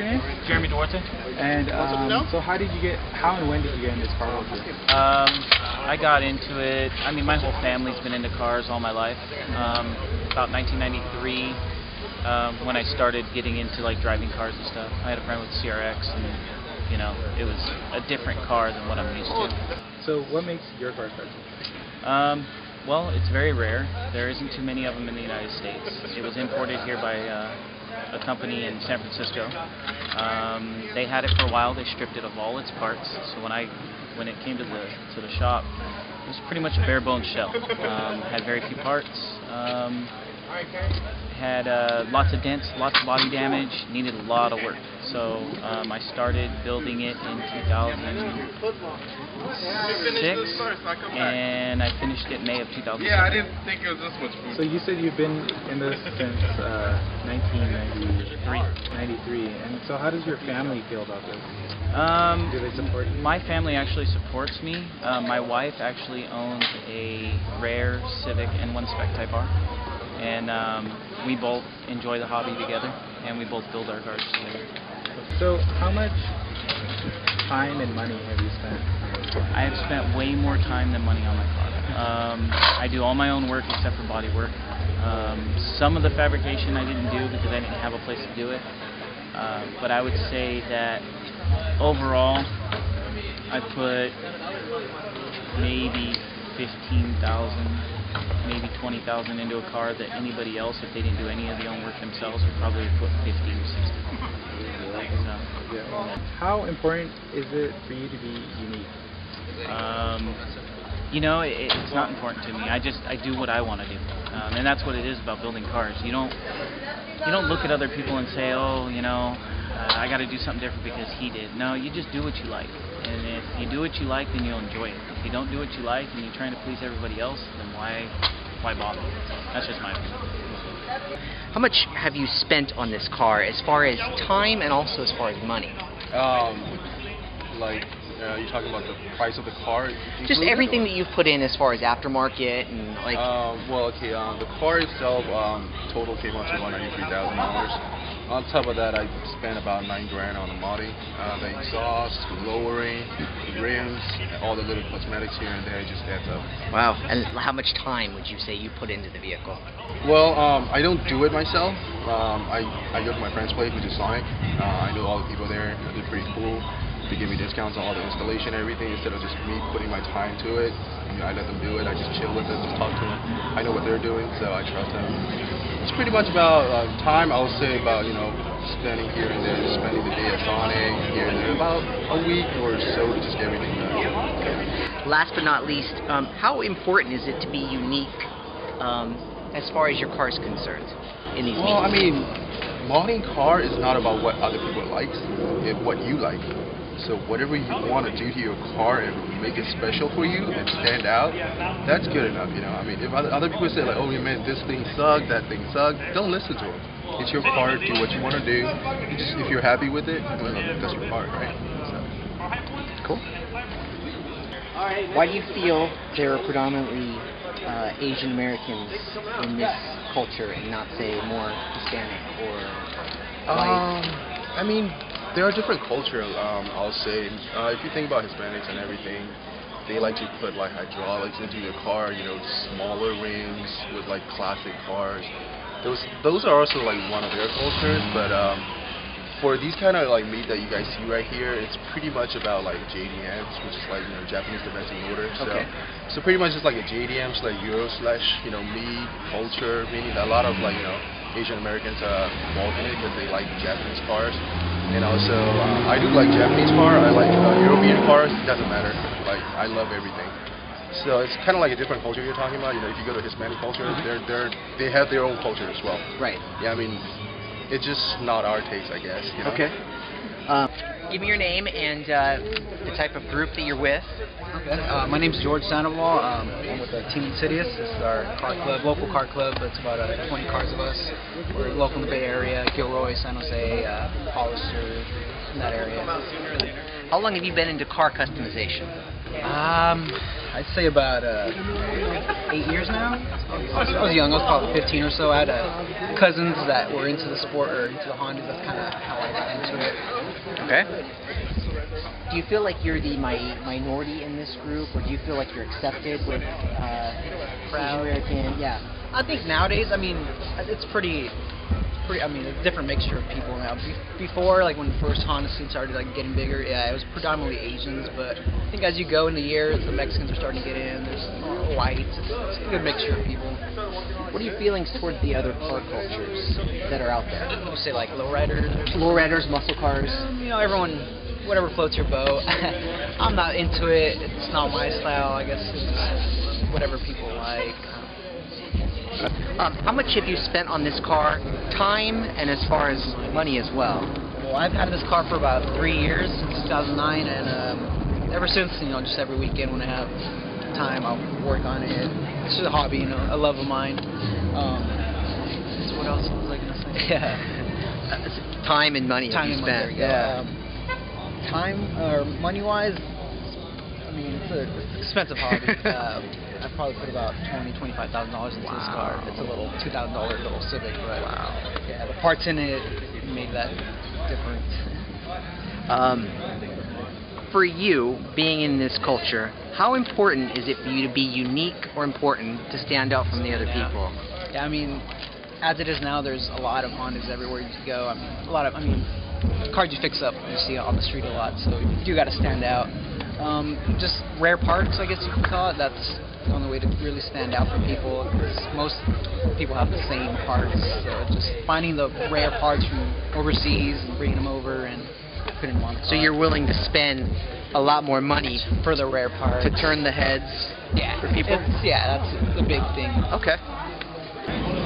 your name? Jeremy Duarte. And so how and when did you get into this car culture? I got into it, I mean, my whole family's been into cars all my life. About 1993, when I started getting into like driving cars and stuff. I had a friend with a CRX, and you know, it was a different car than what I'm used to. So what makes your car special? Well, it's very rare. There isn't too many of them in the United States. It was imported here by a company in San Francisco. They had it for a while. They stripped it of all its parts. So when it came to the shop, it was pretty much a bare bones shell. Had very few parts. Had lots of dents, lots of body damage. Needed a lot of work. So I started building it in 2006, and I finished it May of 2007. Yeah, I didn't think it was this much food. So you said you've been in this since 1993, and so how does your family feel about this? Do they support you? My family actually supports me. My wife actually owns a rare Civic N1 Spec Type R, and we both enjoy the hobby together, and we both build our cars together. So how much time and money have you spent on this car? I have spent way more time than money on my car. I do all my own work except for body work. Some of the fabrication I didn't do because I didn't have a place to do it. But I would say that overall I put maybe 15,000, maybe 20,000 into a car that anybody else, if they didn't do any of the own work themselves, would probably put 50 or 60. So, how important is it for you to be unique? You know, it's not important to me. I do what I want to do, and that's what it is about building cars. You don't look at other people and say, oh, you know, I got to do something different because he did. No, you just do what you like, and if you do what you like, then you'll enjoy it. If you don't do what you like and you're trying to please everybody else, then why bother? That's just my opinion. How much have you spent on this car, as far as time and also as far as money? You're talking about the price of the car? Just everything that you've put in as far as aftermarket and like... the car itself total came out to $193,000. On top of that, I spent about $9,000 on the body, the exhaust, lowering, the rims, all the little cosmetics here and there. It just adds up. Wow. And how much time would you say you put into the vehicle? Well, I don't do it myself. I go to my friend's place, which is Sonic. I know all the people there. They're pretty cool. They give me discounts on all the installation and everything instead of just me putting my time to it. You know, I let them do it. I just chill with them, just talk to them. I know what they're doing, so I trust them. It's pretty much about time. I would say about, you know, spending here and there, spending the day at Sonic here and there, about a week or so to just get everything done. Last but not least, how important is it to be unique as far as your car is concerned in these meetings? Well, I mean, modding car is not about what other people like, it's what you like. So whatever you want to do to your car and make it special for you and stand out, that's good enough, you know. I mean, if other people say like, oh man, this thing sucked, that thing sucked, don't listen to them. It's your car, do what you want to do. If you're happy with it, well, that's your car, right? So. Cool. Why do you feel there are predominantly Asian Americans in this culture and not, say, more Hispanic or white? I mean, there are different cultures, I'll say. If you think about Hispanics and everything, they like to put like hydraulics into your car, you know, smaller rims with like classic cars. Those are also like one of their cultures, but for these kind of like meat that you guys see right here, it's pretty much about like JDMs, which is like, you know, Japanese domestic motor. So pretty much it's like a JDM / Euro / meat culture, meaning that a lot of like, you know, Asian Americans are involved in it because they like Japanese cars. And also, I do like Japanese car. I like European cars. It doesn't matter. Like, I love everything. So it's kind of like a different culture you're talking about. You know, if you go to Hispanic culture, they have their own culture as well. Right. Yeah, I mean, it's just not our taste, I guess. You know? Okay. Give me your name and the type of group that you're with. Okay. My name's George Sandoval. I'm with Team Insidious. This is our car club, local car club. It's about 20 cars of us. We're local in the Bay Area, Gilroy, San Jose, Hollister, in that area. How long have you been into car customization? I'd say about 8 years now. I was young. I was probably 15 or so. I had cousins that were into the sport or into the Hondas. That's kind of how I got into it. Okay. Do you feel like you're the minority in this group, or do you feel like you're accepted with Asian American? Yeah. I think nowadays, I mean, it's pretty. I mean, a different mixture of people now. Before, like when the first Honda scene started like getting bigger, yeah, it was predominantly Asians. But I think as you go in the years, the Mexicans are starting to get in. There's whites. It's a good mixture of people. What are your feelings towards the other car cultures that are out there? You say like lowriders, muscle cars. You know, everyone, whatever floats your boat. I'm not into it. It's not my style. I guess it's just whatever people like. How much have you spent on this car, time, and as far as money as well? Well, I've had this car for about 3 years, since 2009, and ever since, you know, just every weekend when I have time, I'll work on it. It's just a hobby, you know, a love of mine. So what else was I going to say? Yeah. Time and money Time have you and money, spent. there you go. Time, or money-wise, I mean, it's an expensive hobby. I probably put about $20,000 to $25,000 into this car. It's a little $2,000 little Civic, but yeah, the parts in it made that difference. For you, being in this culture, how important is it for you to be unique or important to stand out from the other people? Yeah, I mean, as it is now, there's a lot of Hondas everywhere you go. I mean, cars you fix up, you see on the street a lot, so you got to stand out. Just rare parts, I guess you could call it. That's the only way to really stand out for people, because most people have the same parts. So just finding the rare parts from overseas and bringing them over and putting them on the car. So you're willing to spend a lot more money for the rare parts to turn the heads for people? Yeah, that's the big thing. Okay.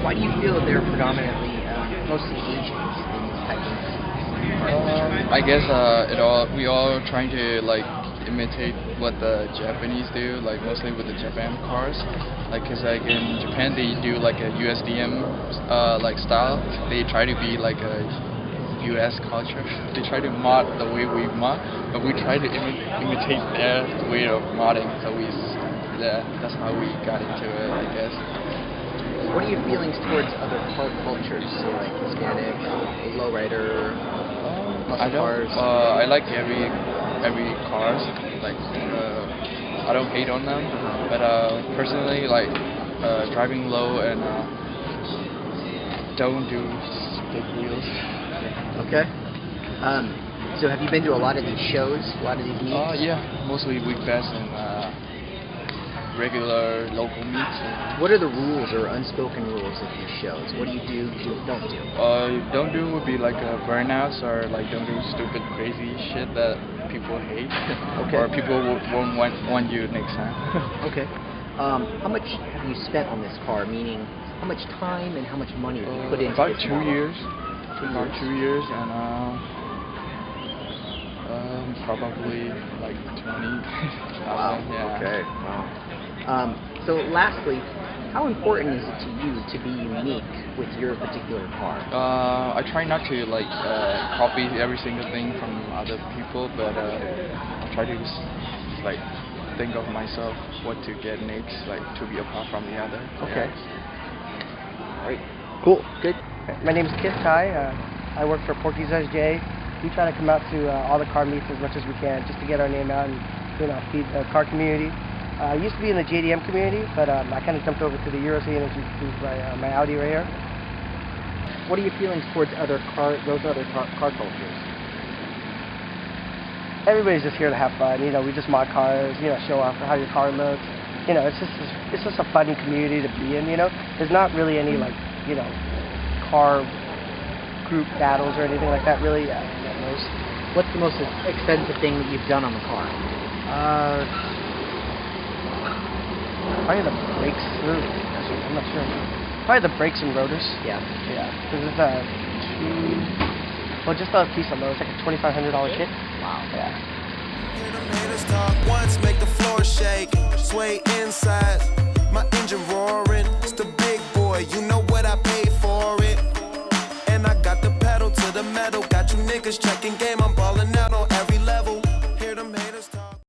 Why do you feel that they're predominantly mostly Asians in this type of I guess we all trying to like imitate what the Japanese do, like mostly with the Japan cars. Like, cause like in Japan they do like a USDM like style. They try to be like a US culture. They try to mod the way we mod, but we try to imitate their way of modding. So that's how we got into it, I guess. What are your feelings towards other car cultures, so like Hispanic, lowrider, muscle cars? I like every cars. Like I don't hate on them, but personally, like driving low and don't do big wheels. Okay. So have you been to a lot of these shows, a lot of these meets? Yeah, mostly Weekfest and regular local meets. What are the rules or unspoken rules of these shows? What do you do, don't do? Don't do would be like burnouts, or like don't do stupid, crazy shit that people hate. Okay. Or people won't want you next time. Okay. How much have you spent on this car? Meaning, how much time and how much money have you put into about this 2 car? years. About 2 years, and probably like 20. Wow. Yeah. Okay. Wow. So lastly, how important is it to you to be unique with your particular car? I try not to like copy every single thing from other people, but I try to just like think of myself what to get next, like to be apart from the other. Okay. Yeah. All right. Cool. Good. My name is Kit Kai. I work for Porky's SJ. We try to come out to all the car meets as much as we can, just to get our name out and feed the car community. I used to be in the JDM community, but I kind of jumped over to the Euro scene and introduced my Audi right here. What are your feelings towards those other car cultures? Everybody's just here to have fun. We just mod cars. Show off how your car looks. It's just a fun community to be in. There's not really any car group battles or anything like that. Really. What's the most expensive thing that you've done on the car? Probably the brakes. I'm not sure. Probably the brakes and rotors. Yeah. Yeah. Because it's just a piece alone. It's like a $2,500 kit. Wow. Yeah. Talk once, make the floor shake, sway inside, my engine roaring, it's the big boy, you know what I paid for it, and I got the pedal to the metal, got you niggas checking game, I'm balling out on